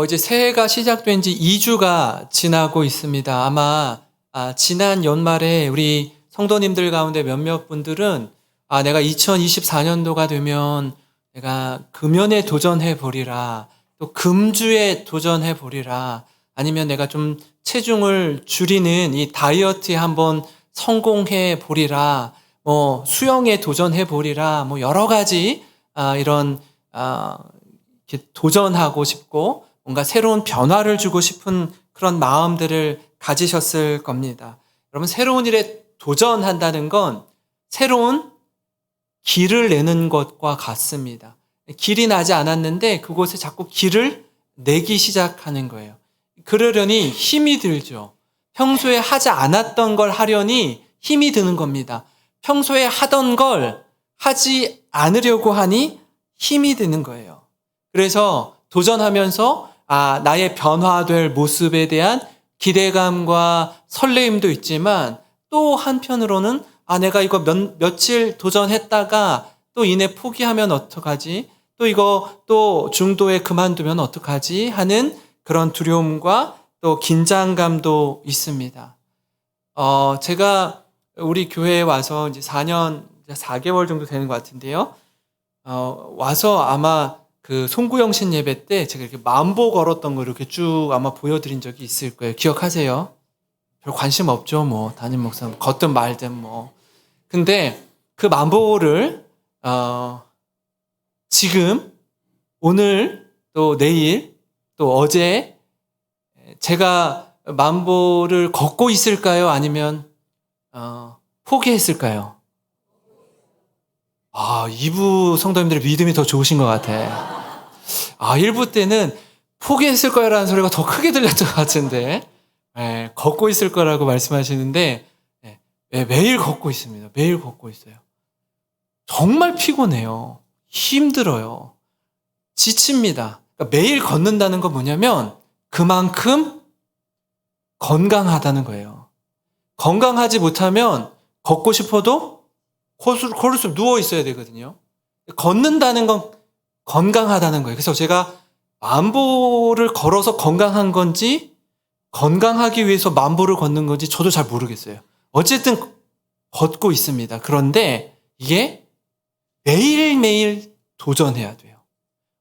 이제 새해가 시작된 지 2주가 지나고 있습니다. 아마 지난 연말에 우리 성도님들 가운데 몇몇 분들은 내가 2024년도가 되면 내가 금연에 도전해 보리라, 또 금주에 도전해 보리라, 아니면 내가 좀 체중을 줄이는 이 다이어트에 한번 성공해 보리라, 수영에 도전해 보리라, 여러 가지 이런 이렇게 도전하고 싶고 뭔가 새로운 변화를 주고 싶은 그런 마음들을 가지셨을 겁니다. 여러분, 새로운 일에 도전한다는 건 새로운 길을 내는 것과 같습니다. 길이 나지 않았는데 그곳에 자꾸 길을 내기 시작하는 거예요. 그러려니 힘이 들죠. 평소에 하지 않았던 걸 하려니 힘이 드는 겁니다. 평소에 하던 걸 하지 않으려고 하니 힘이 드는 거예요. 그래서 도전하면서 나의 변화될 모습에 대한 기대감과 설레임도 있지만 또 한편으로는 내가 이거 며칠 도전했다가 또 이내 포기하면 어떡하지? 또 이거 또 중도에 그만두면 어떡하지? 하는 그런 두려움과 또 긴장감도 있습니다. 제가 우리 교회에 와서 이제 4개월 정도 되는 것 같은데요. 와서 아마 그 송구영신 예배 때 제가 이렇게 만보 걸었던 걸 이렇게 쭉 아마 보여드린 적이 있을 거예요. 기억하세요? 별 관심 없죠, 담임 목사 걷든 말든 근데 그 만보를 지금 오늘 또 내일 또 어제 제가 만보를 걷고 있을까요? 아니면 포기했을까요? 2부 성도님들의 믿음이 더 좋으신 것 같아. 1부 때는 포기했을 거라는 소리가 더 크게 들렸던 것 같은데, 걷고 있을 거라고 말씀하시는데, 매일 걷고 있습니다. 매일 걷고 있어요. 정말 피곤해요. 힘들어요. 지칩니다. 그러니까 매일 걷는다는 건 뭐냐면 그만큼 건강하다는 거예요. 건강하지 못하면 걷고 싶어도 걸을수록 누워 있어야 되거든요. 걷는다는 건 건강하다는 거예요. 그래서 제가 만보를 걸어서 건강한 건지 건강하기 위해서 만보를 걷는 건지 저도 잘 모르겠어요. 어쨌든 걷고 있습니다. 그런데 이게 매일매일 도전해야 돼요.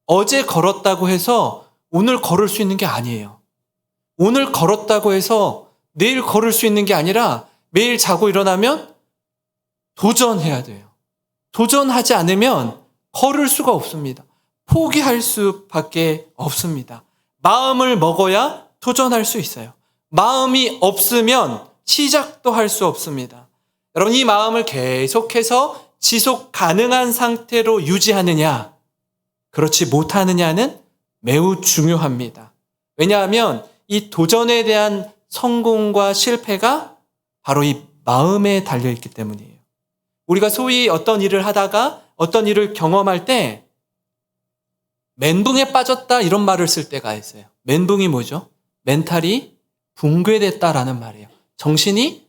어제 걸었다고 해서 오늘 걸을 수 있는 게 아니에요. 오늘 걸었다고 해서 내일 걸을 수 있는 게 아니라 매일 자고 일어나면 도전해야 돼요. 도전하지 않으면 걸을 수가 없습니다. 포기할 수밖에 없습니다. 마음을 먹어야 도전할 수 있어요. 마음이 없으면 시작도 할 수 없습니다. 여러분, 이 마음을 계속해서 지속 가능한 상태로 유지하느냐, 그렇지 못하느냐는 매우 중요합니다. 왜냐하면 이 도전에 대한 성공과 실패가 바로 이 마음에 달려있기 때문이에요. 우리가 소위 어떤 일을 하다가 어떤 일을 경험할 때 멘붕에 빠졌다 이런 말을 쓸 때가 있어요. 멘붕이 뭐죠? 멘탈이 붕괴됐다라는 말이에요. 정신이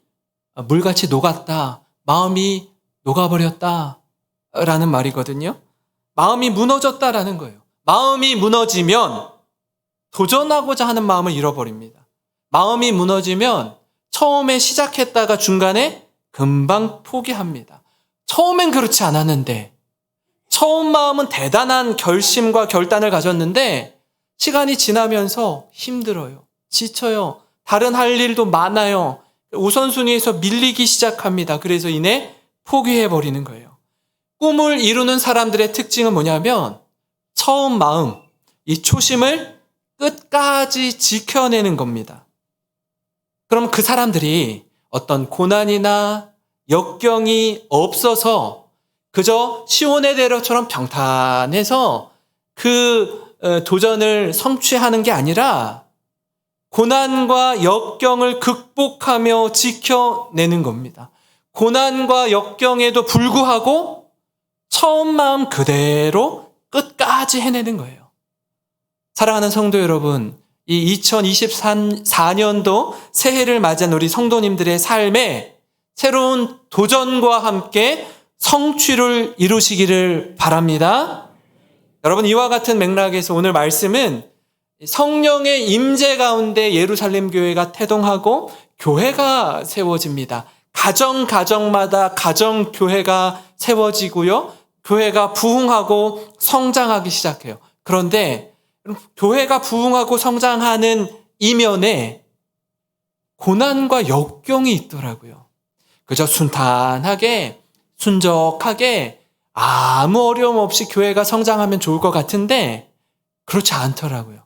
물같이 녹았다, 마음이 녹아버렸다 라는 말이거든요. 마음이 무너졌다라는 거예요. 마음이 무너지면 도전하고자 하는 마음을 잃어버립니다. 마음이 무너지면 처음에 시작했다가 중간에 금방 포기합니다. 처음엔 그렇지 않았는데, 처음 마음은 대단한 결심과 결단을 가졌는데 시간이 지나면서 힘들어요. 지쳐요. 다른 할 일도 많아요. 우선순위에서 밀리기 시작합니다. 그래서 이내 포기해버리는 거예요. 꿈을 이루는 사람들의 특징은 뭐냐면 처음 마음, 이 초심을 끝까지 지켜내는 겁니다. 그럼 그 사람들이 어떤 고난이나 역경이 없어서 그저 시온의 대로처럼 평탄해서 그 도전을 성취하는 게 아니라 고난과 역경을 극복하며 지켜내는 겁니다. 고난과 역경에도 불구하고 처음 마음 그대로 끝까지 해내는 거예요. 사랑하는 성도 여러분, 이 2024년도 새해를 맞이한 우리 성도님들의 삶에 새로운 도전과 함께 성취를 이루시기를 바랍니다. 여러분, 이와 같은 맥락에서 오늘 말씀은 성령의 임재 가운데 예루살렘 교회가 태동하고 교회가 세워집니다. 가정마다 가정교회가 세워지고요. 교회가 부흥하고 성장하기 시작해요. 그런데 교회가 부흥하고 성장하는 이면에 고난과 역경이 있더라고요. 그저 순탄하게 순적하게 아무 어려움 없이 교회가 성장하면 좋을 것 같은데 그렇지 않더라고요.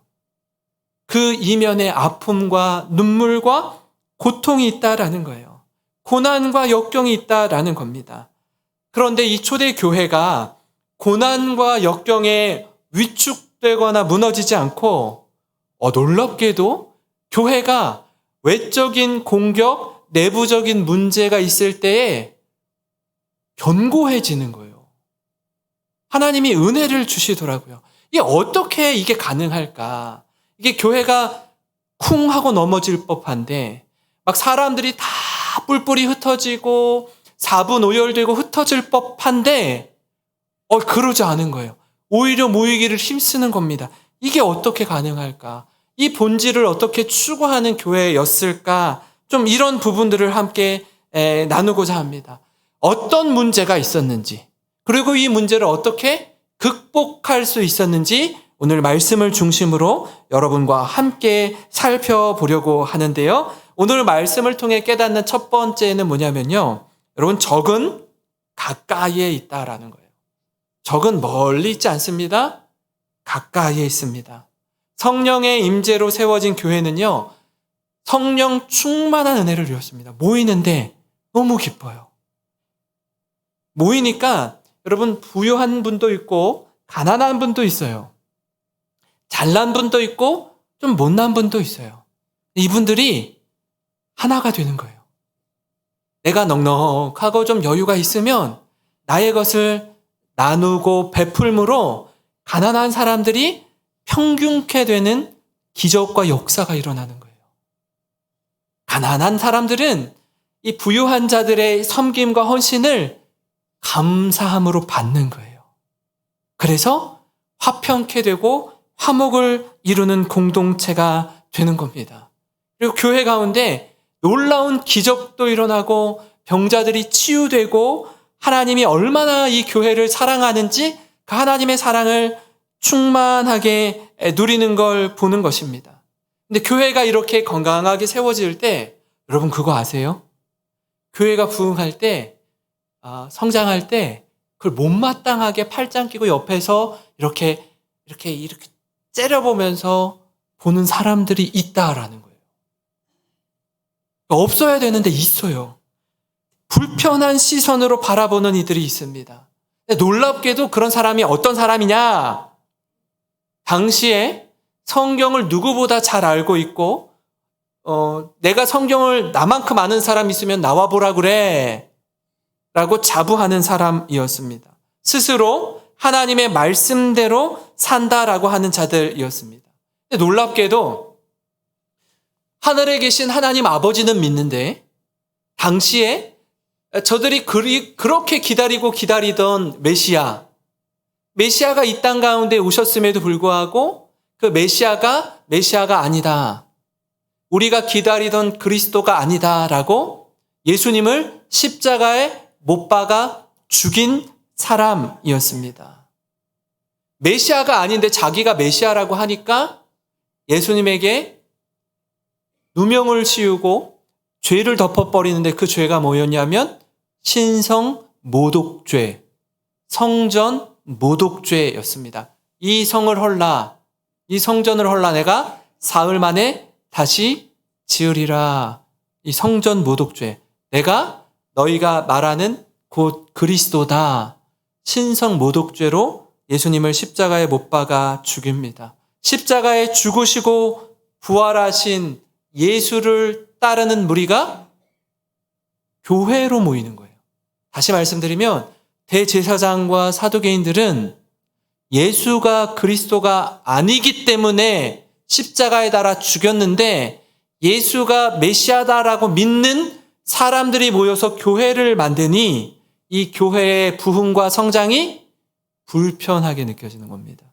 그 이면에 아픔과 눈물과 고통이 있다라는 거예요. 고난과 역경이 있다라는 겁니다. 그런데 이 초대 교회가 고난과 역경에 위축되거나 무너지지 않고 놀랍게도 교회가 외적인 공격, 내부적인 문제가 있을 때에 견고해지는 거예요. 하나님이 은혜를 주시더라고요. 어떻게 이게 가능할까? 이게 교회가 쿵 하고 넘어질 법한데 막 사람들이 다 뿔뿔이 흩어지고 사분오열되고 흩어질 법한데 그러지 않은 거예요. 오히려 모이기를 힘쓰는 겁니다. 이게 어떻게 가능할까? 이 본질을 어떻게 추구하는 교회였을까? 좀 이런 부분들을 함께 나누고자 합니다. 어떤 문제가 있었는지, 그리고 이 문제를 어떻게 극복할 수 있었는지 오늘 말씀을 중심으로 여러분과 함께 살펴보려고 하는데요. 오늘 말씀을 통해 깨닫는 첫 번째는 뭐냐면요. 여러분, 적은 가까이에 있다라는 거예요. 적은 멀리 있지 않습니다. 가까이에 있습니다. 성령의 임재로 세워진 교회는요. 성령 충만한 은혜를 누렸습니다. 모이는데 너무 기뻐요. 모이니까 여러분 부유한 분도 있고 가난한 분도 있어요. 잘난 분도 있고 좀 못난 분도 있어요. 이분들이 하나가 되는 거예요. 내가 넉넉하고 좀 여유가 있으면 나의 것을 나누고 베풀므로 가난한 사람들이 평균케 되는 기적과 역사가 일어나는 거예요. 가난한 사람들은 이 부유한 자들의 섬김과 헌신을 감사함으로 받는 거예요. 그래서 화평케 되고 화목을 이루는 공동체가 되는 겁니다. 그리고 교회 가운데 놀라운 기적도 일어나고 병자들이 치유되고 하나님이 얼마나 이 교회를 사랑하는지 그 하나님의 사랑을 충만하게 누리는 걸 보는 것입니다. 근데 교회가 이렇게 건강하게 세워질 때 여러분 그거 아세요? 교회가 부흥할 때 성장할 때 그걸 못마땅하게 팔짱 끼고 옆에서 이렇게 째려보면서 보는 사람들이 있다라는 거예요. 없어야 되는데 있어요. 불편한 시선으로 바라보는 이들이 있습니다. 근데 놀랍게도 그런 사람이 어떤 사람이냐? 당시에 성경을 누구보다 잘 알고 있고 내가 성경을 나만큼 아는 사람 있으면 나와보라 그래 라고 자부하는 사람이었습니다. 스스로 하나님의 말씀대로 산다라고 하는 자들이었습니다. 근데 놀랍게도 하늘에 계신 하나님 아버지는 믿는데 당시에 저들이 그렇게 기다리던 메시아가 이 땅 가운데 오셨음에도 불구하고 그 메시아가 아니다. 우리가 기다리던 그리스도가 아니다라고 예수님을 십자가에 못 박아 죽인 사람이었습니다. 메시아가 아닌데 자기가 메시아라고 하니까 예수님에게 누명을 씌우고 죄를 덮어버리는데 그 죄가 뭐였냐면 신성 모독죄, 성전 모독죄였습니다. 이 성전을 헐라 내가 사흘 만에 다시 지으리라. 이 성전 모독죄. 내가 너희가 말하는 곧 그리스도다. 신성 모독죄로 예수님을 십자가에 못 박아 죽입니다. 십자가에 죽으시고 부활하신 예수를 따르는 무리가 교회로 모이는 거예요. 다시 말씀드리면 대제사장과 사두개인들은 예수가 그리스도가 아니기 때문에 십자가에 달아 죽였는데 예수가 메시아다라고 믿는 사람들이 모여서 교회를 만드니 이 교회의 부흥과 성장이 불편하게 느껴지는 겁니다.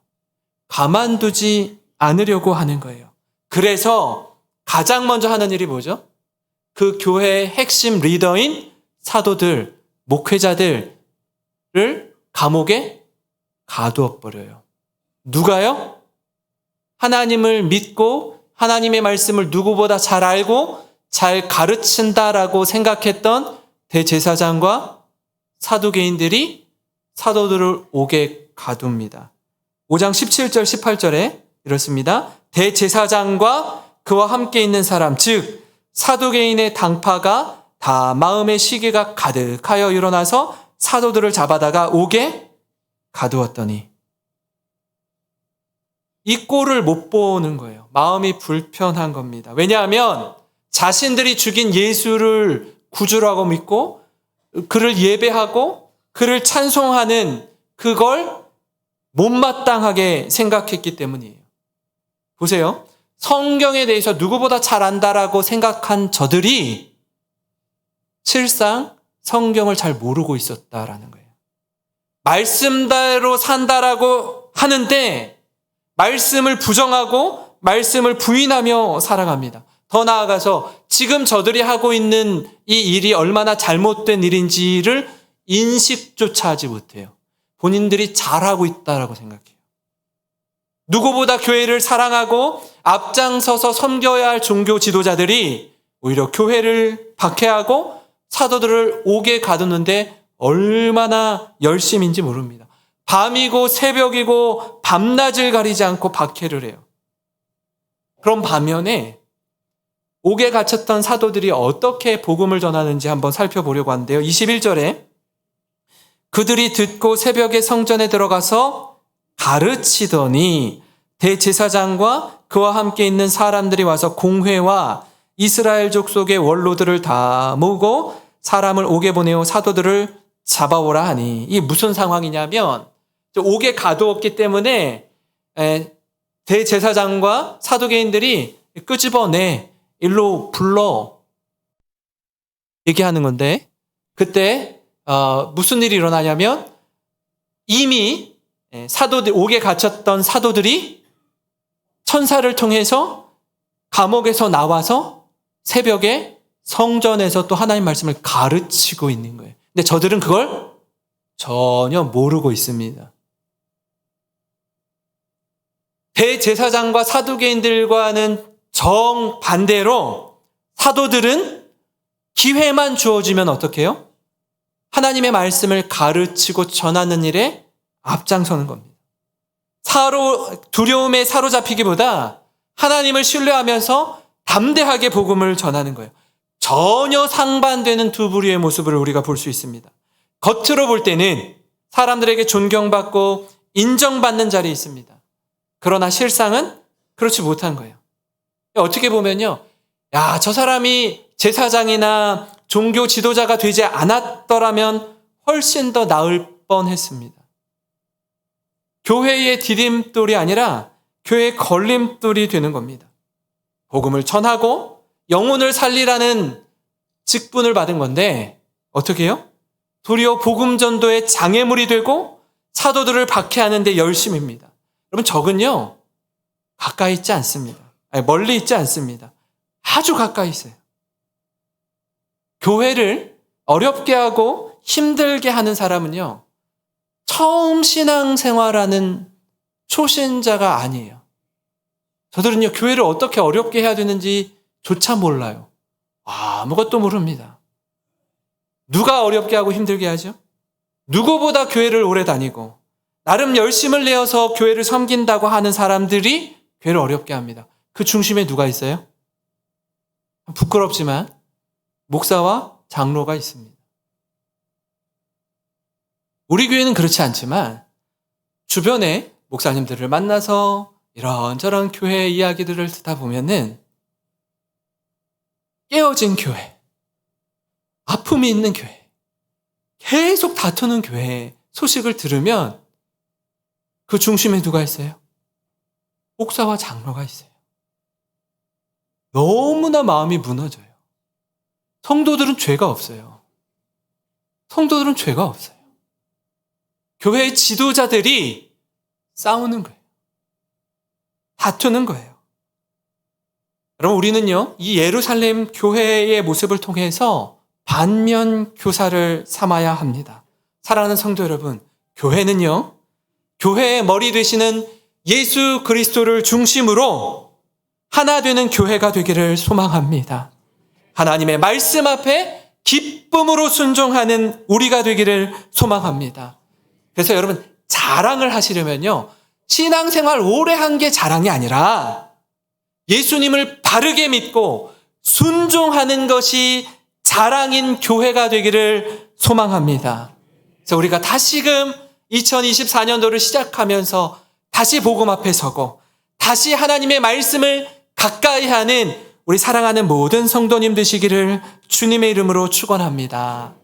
가만두지 않으려고 하는 거예요. 그래서 가장 먼저 하는 일이 뭐죠? 그 교회의 핵심 리더인 사도들, 목회자들을 감옥에 가두어 버려요. 누가요? 하나님을 믿고 하나님의 말씀을 누구보다 잘 알고 잘 가르친다라고 생각했던 대제사장과 사두개인들이 사도들을 옥에 가둡니다. 5장 17절 18절에 이렇습니다. 대제사장과 그와 함께 있는 사람, 즉 사두개인의 당파가 다 마음의 시기가 가득하여 일어나서 사도들을 잡아다가 옥에 가두었더니, 이 꼴을 못 보는 거예요. 마음이 불편한 겁니다. 왜냐하면 자신들이 죽인 예수를 구주라고 믿고 그를 예배하고 그를 찬송하는 그걸 못마땅하게 생각했기 때문이에요. 보세요. 성경에 대해서 누구보다 잘 안다라고 생각한 저들이 실상 성경을 잘 모르고 있었다라는 거예요. 말씀대로 산다라고 하는데 말씀을 부정하고 말씀을 부인하며 살아갑니다. 더 나아가서 지금 저들이 하고 있는 이 일이 얼마나 잘못된 일인지를 인식조차 하지 못해요. 본인들이 잘하고 있다라고 생각해요. 누구보다 교회를 사랑하고 앞장서서 섬겨야 할 종교 지도자들이 오히려 교회를 박해하고 사도들을 옥에 가두는데 얼마나 열심인지 모릅니다. 밤이고 새벽이고 밤낮을 가리지 않고 박해를 해요. 그럼 반면에 옥에 갇혔던 사도들이 어떻게 복음을 전하는지 한번 살펴보려고 하는데요. 21절에 그들이 듣고 새벽에 성전에 들어가서 가르치더니 대제사장과 그와 함께 있는 사람들이 와서 공회와 이스라엘 족속의 원로들을 다 모으고 사람을 옥에 보내어 사도들을 잡아오라 하니, 이게 무슨 상황이냐면 옥에 가두었기 때문에 대제사장과 사두개인들이 끄집어내 일로 불러 얘기하는 건데, 그때 무슨 일이 일어나냐면 이미 사도들, 옥에 갇혔던 사도들이 천사를 통해서 감옥에서 나와서 새벽에 성전에서 또 하나님 말씀을 가르치고 있는 거예요. 근데 저들은 그걸 전혀 모르고 있습니다. 대제사장과 사두개인들과는 정반대로 사도들은 기회만 주어지면 어떻게 해요? 하나님의 말씀을 가르치고 전하는 일에 앞장서는 겁니다. 두려움에 사로잡히기보다 하나님을 신뢰하면서 담대하게 복음을 전하는 거예요. 전혀 상반되는 두 부류의 모습을 우리가 볼 수 있습니다. 겉으로 볼 때는 사람들에게 존경받고 인정받는 자리에 있습니다. 그러나 실상은 그렇지 못한 거예요. 어떻게 보면요, 야, 저 사람이 제사장이나 종교 지도자가 되지 않았더라면 훨씬 더 나을 뻔했습니다. 교회의 디딤돌이 아니라 교회의 걸림돌이 되는 겁니다. 복음을 전하고 영혼을 살리라는 직분을 받은 건데 어떻게 해요? 도리어 복음 전도의 장애물이 되고 사도들을 박해하는 데 열심입니다. 여러분, 적은요 가까이 있지 않습니다. 아니, 멀리 있지 않습니다. 아주 가까이 있어요. 교회를 어렵게 하고 힘들게 하는 사람은요, 처음 신앙생활하는 초신자가 아니에요. 저들은요, 교회를 어떻게 어렵게 해야 되는지 조차 몰라요. 아무것도 모릅니다. 누가 어렵게 하고 힘들게 하죠? 누구보다 교회를 오래 다니고 나름 열심을 내어서 교회를 섬긴다고 하는 사람들이 교회를 어렵게 합니다. 그 중심에 누가 있어요? 부끄럽지만 목사와 장로가 있습니다. 우리 교회는 그렇지 않지만 주변에 목사님들을 만나서 이런저런 교회 이야기들을 듣다 보면은 깨어진 교회, 아픔이 있는 교회, 계속 다투는 교회 소식을 들으면 그 중심에 누가 있어요? 목사와 장로가 있어요. 너무나 마음이 무너져요. 성도들은 죄가 없어요. 성도들은 죄가 없어요. 교회의 지도자들이 싸우는 거예요. 다투는 거예요. 여러분, 우리는요, 이 예루살렘 교회의 모습을 통해서 반면 교사를 삼아야 합니다. 사랑하는 성도 여러분, 교회는요, 교회의 머리 되시는 예수 그리스도를 중심으로 하나 되는 교회가 되기를 소망합니다. 하나님의 말씀 앞에 기쁨으로 순종하는 우리가 되기를 소망합니다. 그래서 여러분, 자랑을 하시려면요, 신앙생활 오래 한 게 자랑이 아니라 예수님을 바르게 믿고 순종하는 것이 자랑인 교회가 되기를 소망합니다. 그래서 우리가 다시금 2024년도를 시작하면서 다시 복음 앞에 서고 다시 하나님의 말씀을 가까이 하는 우리 사랑하는 모든 성도님 되시기를 주님의 이름으로 축원합니다.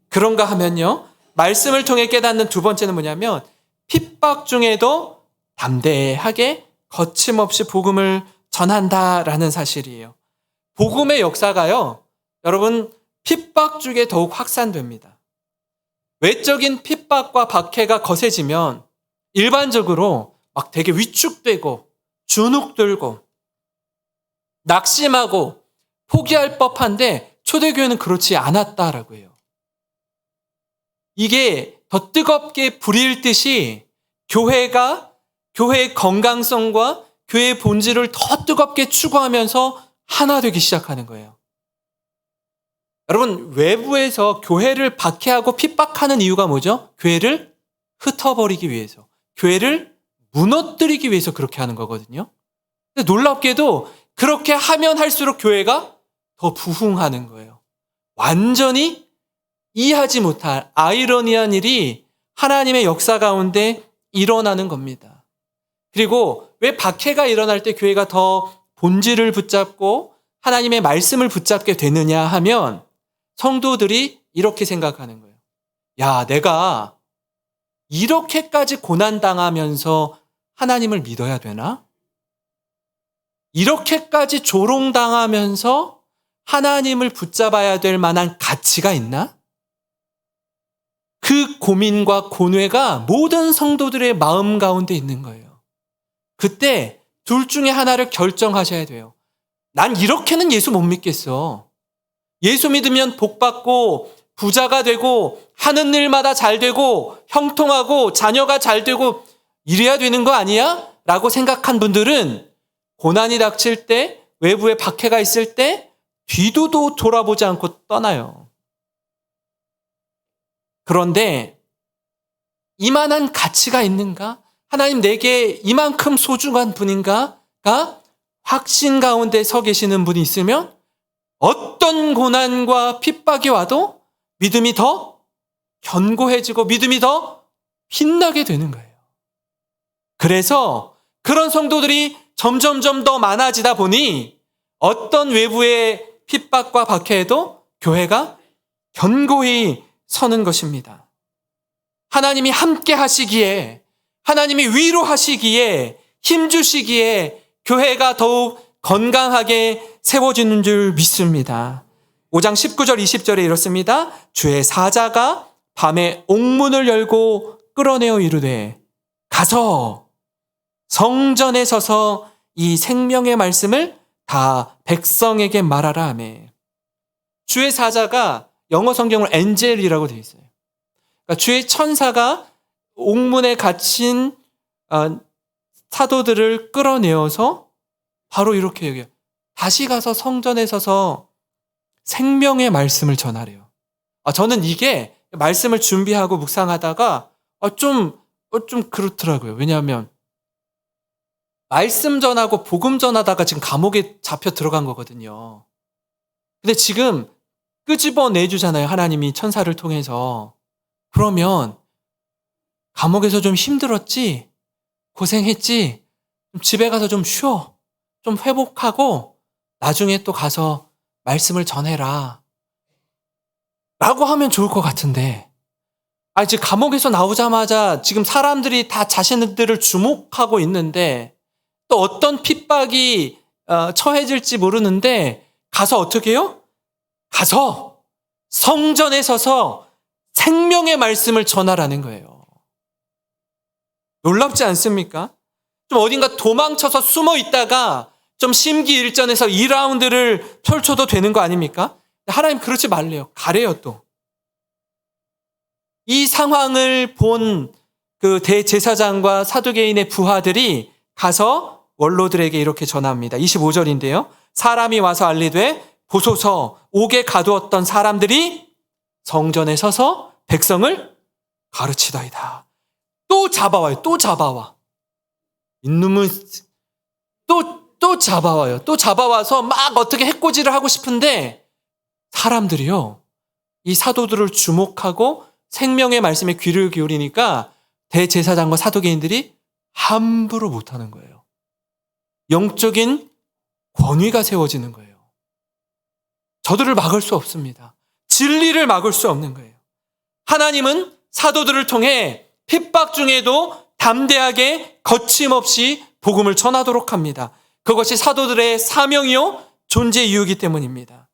그런가 하면요, 말씀을 통해 깨닫는 두 번째는 뭐냐면 핍박 중에도 담대하게 거침없이 복음을 전한다라는 사실이에요. 복음의 역사가요, 여러분, 핍박 중에 더욱 확산됩니다. 외적인 핍박과 박해가 거세지면 일반적으로 막 되게 위축되고 주눅들고 낙심하고 포기할 법한데 초대교회는 그렇지 않았다라고 해요. 이게 더 뜨겁게 불일듯이 교회의 건강성과 교회의 본질을 더 뜨겁게 추구하면서 하나 되기 시작하는 거예요. 여러분, 외부에서 교회를 박해하고 핍박하는 이유가 뭐죠? 교회를 흩어버리기 위해서, 교회를 무너뜨리기 위해서 그렇게 하는 거거든요. 근데 놀랍게도 그렇게 하면 할수록 교회가 더 부흥하는 거예요. 완전히 이해하지 못할 아이러니한 일이 하나님의 역사 가운데 일어나는 겁니다. 그리고 왜 박해가 일어날 때 교회가 더 본질을 붙잡고 하나님의 말씀을 붙잡게 되느냐 하면 성도들이 이렇게 생각하는 거예요. 야, 내가 이렇게까지 고난당하면서 하나님을 믿어야 되나? 이렇게까지 조롱당하면서 하나님을 붙잡아야 될 만한 가치가 있나? 그 고민과 고뇌가 모든 성도들의 마음 가운데 있는 거예요. 그때 둘 중에 하나를 결정하셔야 돼요. 난 이렇게는 예수 못 믿겠어. 예수 믿으면 복 받고 부자가 되고 하는 일마다 잘 되고 형통하고 자녀가 잘 되고 이래야 되는 거 아니야? 라고 생각한 분들은 고난이 닥칠 때, 외부에 박해가 있을 때 뒤도 돌아보지 않고 떠나요. 그런데 이만한 가치가 있는가? 하나님 내게 이만큼 소중한 분인가가 확신 가운데 서 계시는 분이 있으면 어떤 고난과 핍박이 와도 믿음이 더 견고해지고 믿음이 더 빛나게 되는 거예요. 그래서 그런 성도들이 점점점 더 많아지다 보니 어떤 외부의 핍박과 박해에도 교회가 견고히 서는 것입니다. 하나님이 함께 하시기에, 하나님이 위로하시기에, 힘주시기에 교회가 더욱 건강하게 세워지는 줄 믿습니다. 5장 19절 20절에 이렇습니다. 주의 사자가 밤에 옥문을 열고 끌어내어 이르되 가서 성전에 서서 이 생명의 말씀을 다 백성에게 말하라 하매. 주의 사자가 영어 성경으로 엔젤이라고 되어 있어요. 그러니까 주의 천사가 옥문에 갇힌 사도들을 끌어내어서 바로 이렇게 얘기해요. 다시 가서 성전에 서서 생명의 말씀을 전하래요. 저는 이게 말씀을 준비하고 묵상하다가 좀 그렇더라고요. 왜냐하면 말씀 전하고 복음 전하다가 지금 감옥에 잡혀 들어간 거거든요. 근데 지금 끄집어 내주잖아요. 하나님이 천사를 통해서. 그러면 감옥에서 좀 힘들었지? 고생했지? 집에 가서 좀 쉬어. 좀 회복하고 나중에 또 가서 말씀을 전해라. 라고 하면 좋을 것 같은데, 지금 감옥에서 나오자마자 지금 사람들이 다 자신들을 주목하고 있는데 또 어떤 핍박이 처해질지 모르는데 가서 어떻게 해요? 가서 성전에 서서 생명의 말씀을 전하라는 거예요. 놀랍지 않습니까? 좀 어딘가 도망쳐서 숨어 있다가 좀 심기일전해서 2라운드를 펼쳐도 되는 거 아닙니까? 하나님 그러지 말래요. 가래요 또. 이 상황을 본 그 대제사장과 사두개인의 부하들이 가서 원로들에게 이렇게 전합니다. 25절인데요. 사람이 와서 알리되 보소서 옥에 가두었던 사람들이 성전에 서서 백성을 가르치다이다. 또 잡아와요. 또 잡아와. 이놈은 또 잡아와요. 또 잡아와서 막 어떻게 해코지를 하고 싶은데 사람들이요. 이 사도들을 주목하고 생명의 말씀에 귀를 기울이니까 대제사장과 사두개인들이 함부로 못하는 거예요. 영적인 권위가 세워지는 거예요. 저들을 막을 수 없습니다. 진리를 막을 수 없는 거예요. 하나님은 사도들을 통해 핍박 중에도 담대하게 거침없이 복음을 전하도록 합니다. 그것이 사도들의 사명이요 존재 이유이기 때문입니다.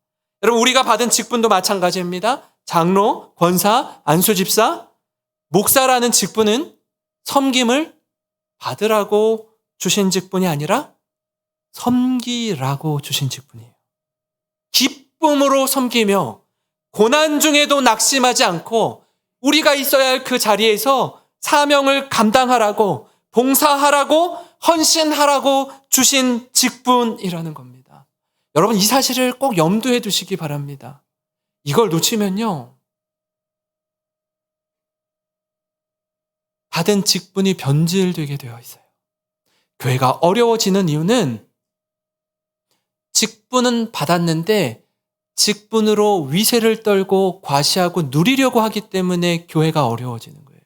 여러분 우리가 받은 직분도 마찬가지입니다. 장로, 권사, 안수집사, 목사라는 직분은 섬김을 받으라고 주신 직분이 아니라 섬기라고 주신 직분이에요. 기쁨으로 섬기며 고난 중에도 낙심하지 않고 우리가 있어야 할 그 자리에서 사명을 감당하라고 봉사하라고 헌신하라고 주신 직분이라는 겁니다. 여러분 이 사실을 꼭 염두에 두시기 바랍니다. 이걸 놓치면요. 받은 직분이 변질되게 되어 있어요. 교회가 어려워지는 이유는 직분은 받았는데 직분으로 위세를 떨고 과시하고 누리려고 하기 때문에 교회가 어려워지는 거예요.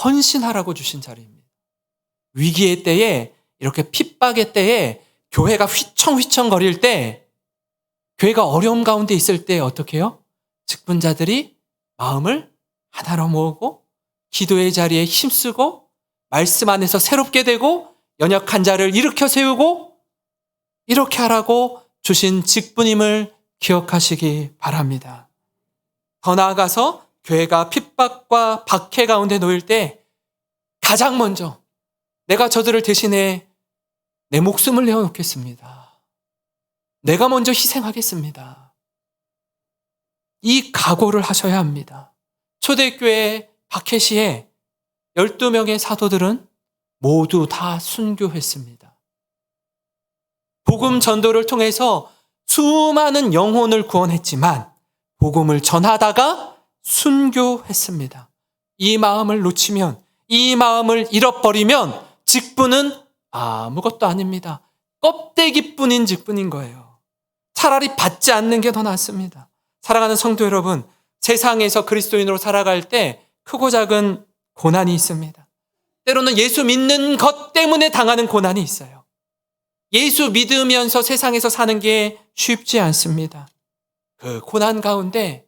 헌신하라고 주신 자리입니다. 위기의 때에 이렇게 핍박의 때에 교회가 휘청휘청 거릴 때 교회가 어려움 가운데 있을 때 어떻게 해요? 직분자들이 마음을 하나로 모으고 기도의 자리에 힘쓰고 말씀 안에서 새롭게 되고 연약한 자를 일으켜 세우고 이렇게 하라고 주신 직분임을 기억하시기 바랍니다. 더 나아가서 교회가 핍박과 박해 가운데 놓일 때 가장 먼저 내가 저들을 대신해 내 목숨을 내어놓겠습니다. 내가 먼저 희생하겠습니다. 이 각오를 하셔야 합니다. 초대교회 박해 시에 12명의 사도들은 모두 다 순교했습니다. 복음 전도를 통해서 수많은 영혼을 구원했지만 복음을 전하다가 순교했습니다. 이 마음을 놓치면, 이 마음을 잃어버리면 직분은 아무것도 아닙니다. 껍데기뿐인 직분인 거예요. 차라리 받지 않는 게 더 낫습니다. 사랑하는 성도 여러분, 세상에서 그리스도인으로 살아갈 때 크고 작은 고난이 있습니다. 때로는 예수 믿는 것 때문에 당하는 고난이 있어요. 예수 믿으면서 세상에서 사는 게 쉽지 않습니다. 그 고난 가운데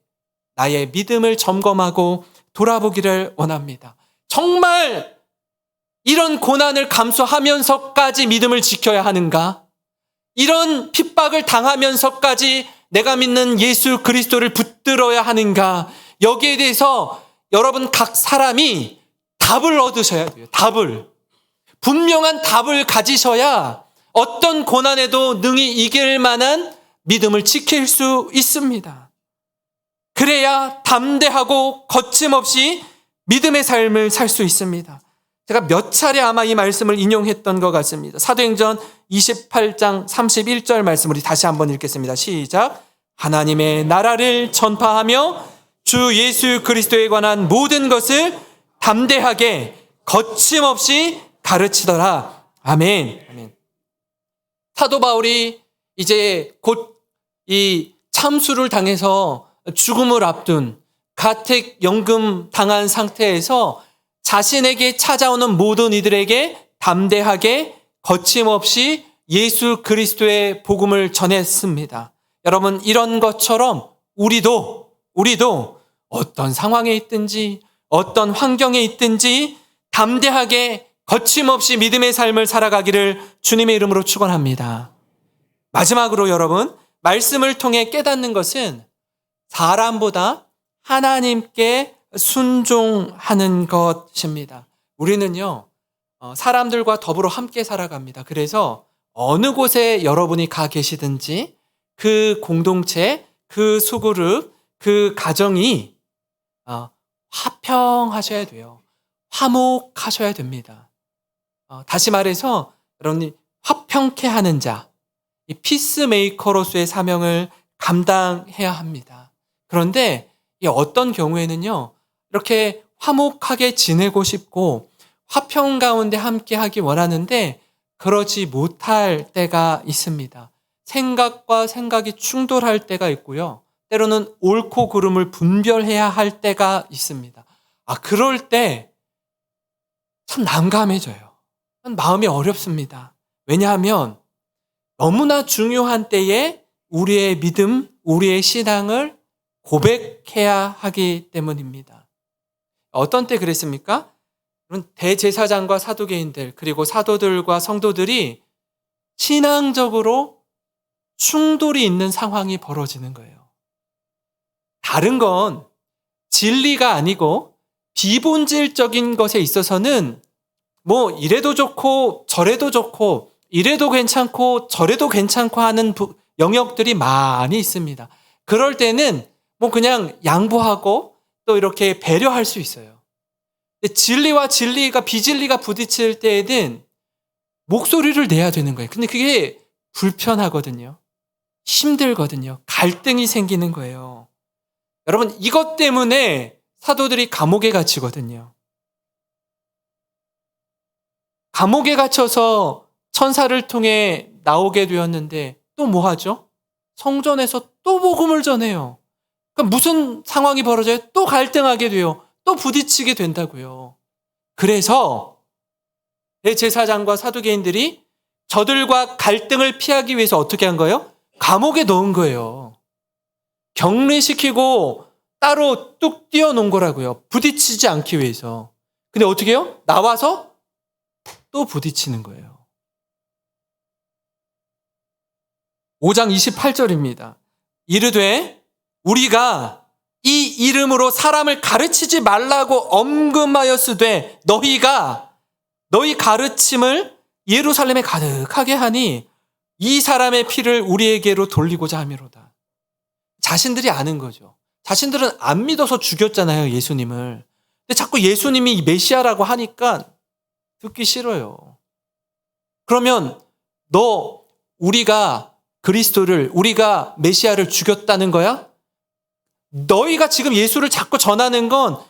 나의 믿음을 점검하고 돌아보기를 원합니다. 정말 이런 고난을 감수하면서까지 믿음을 지켜야 하는가? 이런 핍박을 당하면서까지 내가 믿는 예수 그리스도를 붙들어야 하는가? 여기에 대해서 여러분 각 사람이 답을 얻으셔야 돼요. 답을. 분명한 답을 가지셔야 어떤 고난에도 능히 이길 만한 믿음을 지킬 수 있습니다. 그래야 담대하고 거침없이 믿음의 삶을 살 수 있습니다. 제가 몇 차례 아마 이 말씀을 인용했던 것 같습니다. 사도행전 28장 31절 말씀 우리 다시 한번 읽겠습니다. 시작. 하나님의 나라를 전파하며 주 예수 그리스도에 관한 모든 것을 담대하게 거침없이 가르치더라. 아멘. 아멘. 사도 바울이 이제 곧 이 참수를 당해서 죽음을 앞둔 가택연금 당한 상태에서 자신에게 찾아오는 모든 이들에게 담대하게 거침없이 예수 그리스도의 복음을 전했습니다. 여러분 이런 것처럼 우리도 어떤 상황에 있든지 어떤 환경에 있든지 담대하게 거침없이 믿음의 삶을 살아가기를 주님의 이름으로 축원합니다. 마지막으로 여러분 말씀을 통해 깨닫는 것은 사람보다 하나님께 순종하는 것입니다. 우리는요, 사람들과 더불어 함께 살아갑니다. 그래서 어느 곳에 여러분이 가 계시든지 그 공동체, 그 소그룹, 그 가정이 화평하셔야 돼요. 화목하셔야 됩니다. 다시 말해서 여러분이 화평케 하는 자, 이 피스메이커로서의 사명을 감당해야 합니다. 그런데 이 어떤 경우에는요, 이렇게 화목하게 지내고 싶고 화평 가운데 함께 하기 원하는데 그러지 못할 때가 있습니다. 생각과 생각이 충돌할 때가 있고요. 때로는 옳고 그름을 분별해야 할 때가 있습니다. 그럴 때 참 난감해져요. 마음이 어렵습니다. 왜냐하면 너무나 중요한 때에 우리의 믿음, 우리의 신앙을 고백해야 하기 때문입니다. 어떤 때 그랬습니까? 대제사장과 사두개인들 그리고 사도들과 성도들이 신앙적으로 충돌이 있는 상황이 벌어지는 거예요. 다른 건 진리가 아니고 비본질적인 것에 있어서는 뭐 이래도 좋고 저래도 좋고 이래도 괜찮고 저래도 괜찮고 하는 영역들이 많이 있습니다. 그럴 때는 뭐 그냥 양보하고 또 이렇게 배려할 수 있어요. 진리와 진리가 비진리가 부딪힐 때에는 목소리를 내야 되는 거예요. 근데 그게 불편하거든요. 힘들거든요. 갈등이 생기는 거예요. 여러분, 이것 때문에 사도들이 감옥에 갇히거든요. 감옥에 갇혀서 천사를 통해 나오게 되었는데 또 뭐 하죠? 성전에서 또 복음을 전해요. 그러니까 무슨 상황이 벌어져요? 또 갈등하게 돼요. 또 부딪히게 된다고요. 그래서 대제사장과 사두개인들이 저들과 갈등을 피하기 위해서 어떻게 한 거예요? 감옥에 넣은 거예요. 격리시키고 따로 뚝 띄워놓은 거라고요. 부딪히지 않기 위해서. 근데 어떻게 해요? 나와서 또 부딪히는 거예요. 5장 28절입니다. 이르되 우리가 이 이름으로 사람을 가르치지 말라고 엄금하였으되 너희 가르침을 예루살렘에 가득하게 하니 이 사람의 피를 우리에게로 돌리고자 함이로다. 자신들이 아는 거죠. 자신들은 안 믿어서 죽였잖아요, 예수님을. 근데 자꾸 예수님이 메시아라고 하니까 듣기 싫어요. 그러면 우리가 그리스도를, 우리가 메시아를 죽였다는 거야? 너희가 지금 예수를 자꾸 전하는 건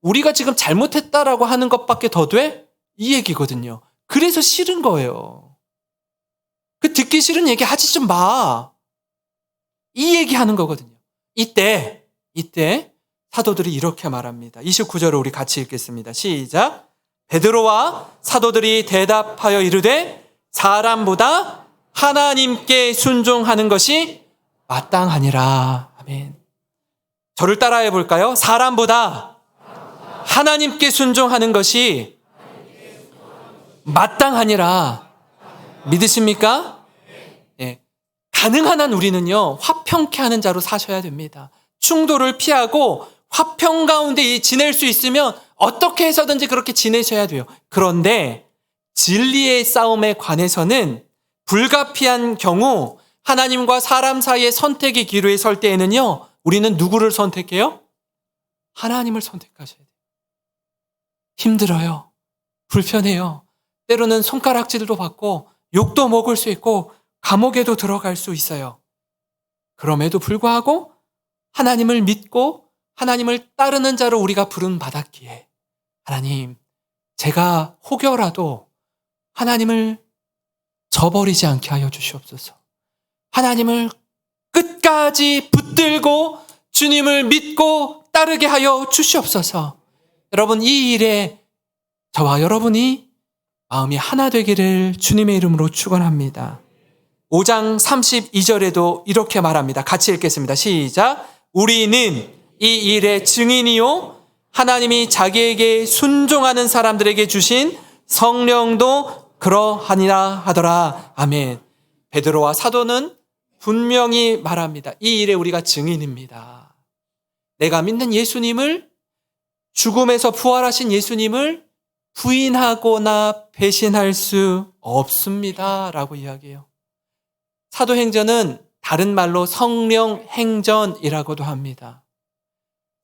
우리가 지금 잘못했다라고 하는 것밖에 더 돼? 이 얘기거든요. 그래서 싫은 거예요. 그 듣기 싫은 얘기 하지 좀 마. 이 얘기 하는 거거든요. 이때 사도들이 이렇게 말합니다. 29절을 우리 같이 읽겠습니다. 시작. 베드로와 사도들이 대답하여 이르되 사람보다 하나님께 순종하는 것이 마땅하니라. 아멘. 저를 따라해 볼까요? 사람보다 하나님께 순종하는 것이 마땅하니라. 믿으십니까? 예. 가능한 한 우리는요, 화평케 하는 자로 사셔야 됩니다. 충돌을 피하고 화평 가운데 지낼 수 있으면 어떻게 해서든지 그렇게 지내셔야 돼요. 그런데 진리의 싸움에 관해서는 불가피한 경우 하나님과 사람 사이의 선택의 기로에 설 때에는요, 우리는 누구를 선택해요? 하나님을 선택하셔야 돼요. 힘들어요. 불편해요. 때로는 손가락질도 받고 욕도 먹을 수 있고 감옥에도 들어갈 수 있어요. 그럼에도 불구하고 하나님을 믿고 하나님을 따르는 자로 우리가 부름 받았기에 하나님, 제가 혹여라도 하나님을 저버리지 않게 하여 주시옵소서. 하나님을 끝까지 붙들고 주님을 믿고 따르게 하여 주시옵소서. 여러분, 이 일에 저와 여러분이 마음이 하나 되기를 주님의 이름으로 축원합니다. 5장 32절에도 이렇게 말합니다. 같이 읽겠습니다. 시작. 우리는 이 일의 증인이요 하나님이 자기에게 순종하는 사람들에게 주신 성령도 그러하니라 하더라. 아멘. 베드로와 사도는 분명히 말합니다. 이 일에 우리가 증인입니다. 내가 믿는 예수님을 죽음에서 부활하신 예수님을 부인하거나 배신할 수 없습니다. 라고 이야기해요. 사도행전은 다른 말로 성령 행전이라고도 합니다.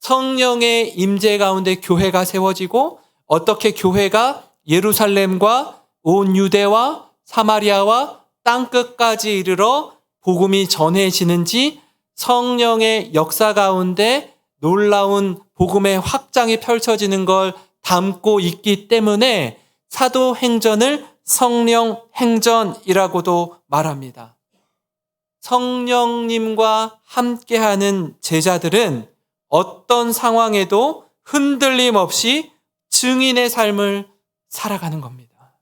성령의 임재 가운데 교회가 세워지고 어떻게 교회가 예루살렘과 온 유대와 사마리아와 땅끝까지 이르러 복음이 전해지는지 성령의 역사 가운데 놀라운 복음의 확장이 펼쳐지는 걸 담고 있기 때문에 사도행전을 성령 행전이라고도 말합니다. 성령님과 함께하는 제자들은 어떤 상황에도 흔들림 없이 증인의 삶을 살아가는 겁니다.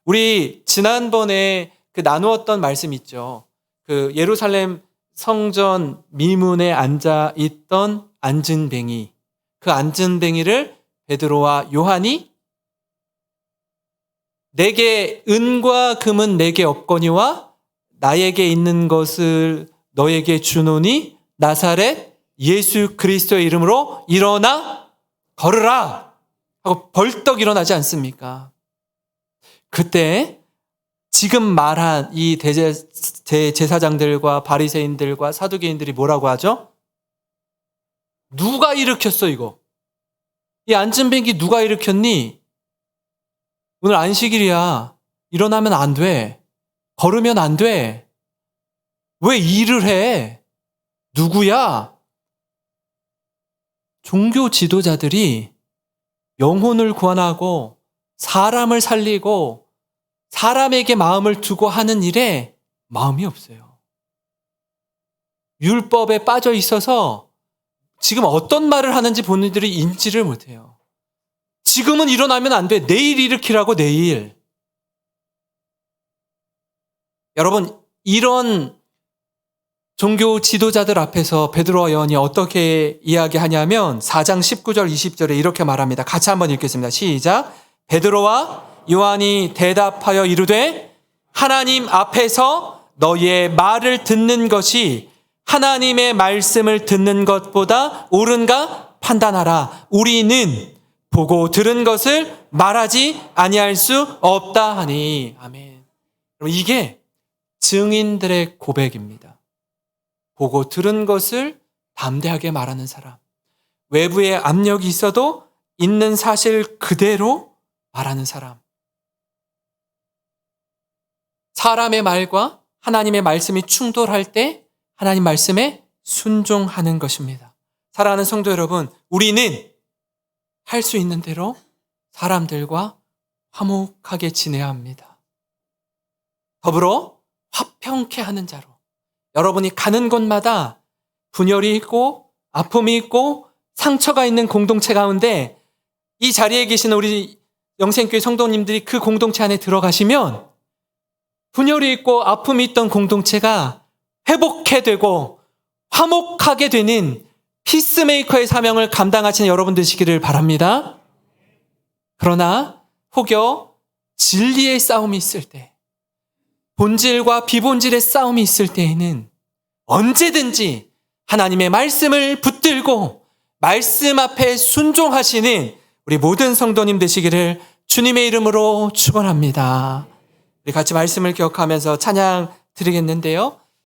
우리 지난번에 나누었던 말씀 있죠. 예루살렘 성전 미문에 앉아 있던 안진뱅이, 그 안진뱅이를 베드로와 요한이 내게 은과 금은 내게 없거니와 나에게 있는 것을 너에게 주노니 나사렛 예수 그리스도의 이름으로 일어나 걸으라 하고 벌떡 일어나지 않습니까? 그때 지금 말한 이 대제사장들과 바리새인들과 사두개인들이 뭐라고 하죠? 누가 일으켰어 이거? 이 안진뱅이 누가 일으켰니? 오늘 안식일이야. 일어나면 안 돼. 걸으면 안 돼. 왜 일을 해? 누구야? 종교 지도자들이 영혼을 구원하고 사람을 살리고 사람에게 마음을 두고 하는 일에 마음이 없어요. 율법에 빠져 있어서 지금 어떤 말을 하는지 본인들이 인지를 못해요. 지금은 일어나면 안 돼. 내일 일으키라고 내일. 여러분, 이런 종교 지도자들 앞에서 베드로와 요한이 어떻게 이야기하냐면 4장 19절 20절에 이렇게 말합니다. 같이 한번 읽겠습니다. 시작. 베드로와 요한이 대답하여 이르되 하나님 앞에서 너희의 말을 듣는 것이 하나님의 말씀을 듣는 것보다 옳은가 판단하라. 우리는 보고 들은 것을 말하지 아니할 수 없다 하니. 아멘. 이게 증인들의 고백입니다. 보고 들은 것을 담대하게 말하는 사람. 외부에 압력이 있어도 있는 사실 그대로 말하는 사람. 사람의 말과 하나님의 말씀이 충돌할 때 하나님 말씀에 순종하는 것입니다. 사랑하는 성도 여러분, 우리는 할 수 있는 대로 사람들과 화목하게 지내야 합니다. 더불어 화평케 하는 자로 여러분이 가는 곳마다 분열이 있고 아픔이 있고 상처가 있는 공동체 가운데 이 자리에 계시는 우리 영생교회 성도님들이 그 공동체 안에 들어가시면 분열이 있고 아픔이 있던 공동체가 회복해 되고 화목하게 되는 피스메이커의 사명을 감당하시는 여러분 되시기를 바랍니다. 그러나 혹여 진리의 싸움이 있을 때, 본질과 비본질의 싸움이 있을 때에는 언제든지 하나님의 말씀을 붙들고 말씀 앞에 순종하시는 우리 모든 성도님 되시기를 주님의 이름으로 축원합니다. 우리 같이 말씀을 기억하면서 찬양 드리겠는데요.